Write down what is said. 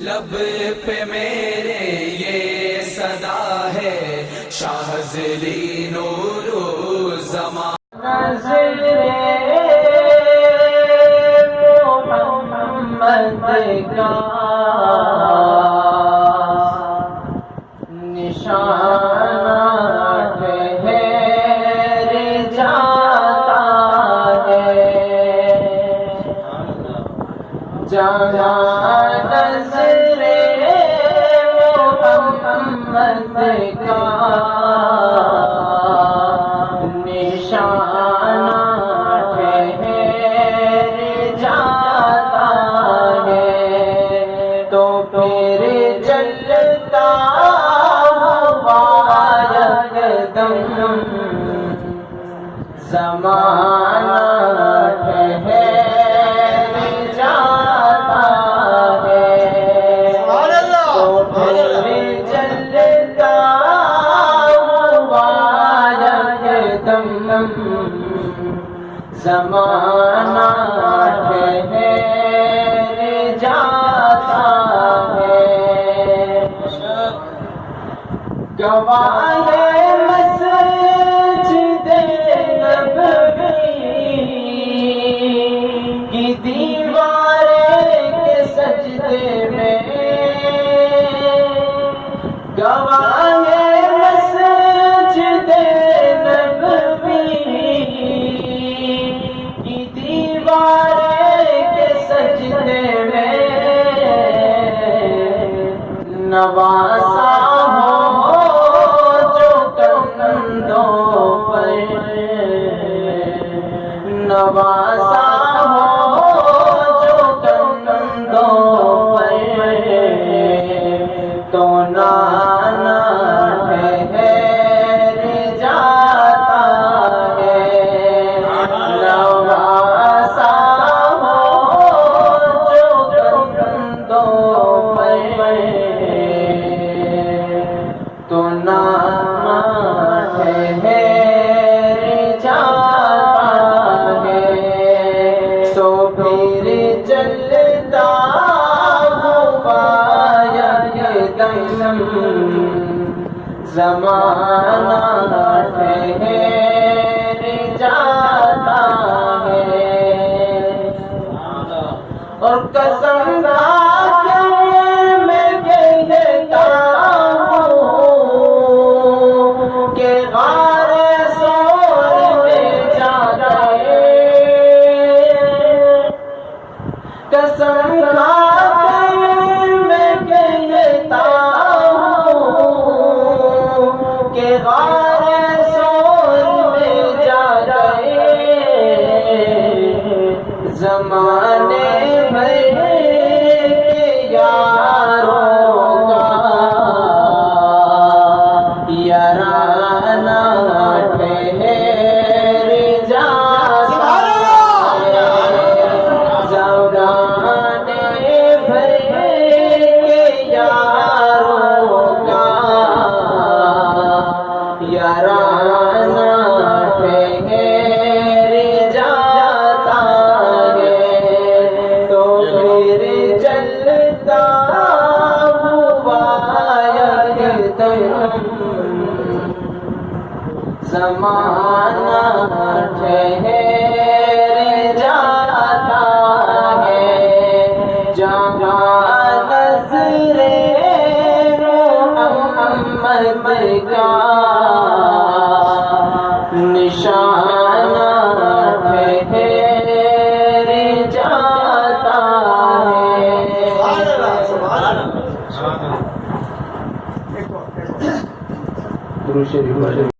لب پہ میرے یہ صدا ہے شاہزلی نور زمان محمد کا نشان ٹھہر جاتا ہے جہاں نظر محمد کا نشان ٹھہر جاتا ہے تو پھر جلتا ہوا یکدم زمانہ ٹھہر جاتا ہے تو پھر جلتا ہوا یکدم زمانہ ٹھہر جاتا ہے گواہ مسجد نبوی کی دیواریں کے سجدے میں گواہ مسجد نبوی کی دیواریں کے سجدے میں نواسا ہو جو کندھوں پر نواسا ہو جو کندھوں پر تو نانا ٹھہر جاتا ہے نواسا ہو جو کندھوں پر تو نانا ٹھہر جاتا ہے تو پھر چلتا ہوا یکدم زمانہ ٹھہر جاتا ہے اور قسم کھا کے میں کہتا ہوں کہ غار سور میں جا گئے قسم کھا کے میں کہتا ہوں کہ غار سور میں جا گئے زمانے بھر کے یاروں کا یارانہ ٹھہر جاتا ہے زمانے بھر کے یاروں کا یارانہ ٹھہر جاتا ہے تو پھر چلتا ہوا یکدم زمانہ ٹھہر جاتا ہے جہاں نظر محمد کا نشان ٹھہر جاتا ہے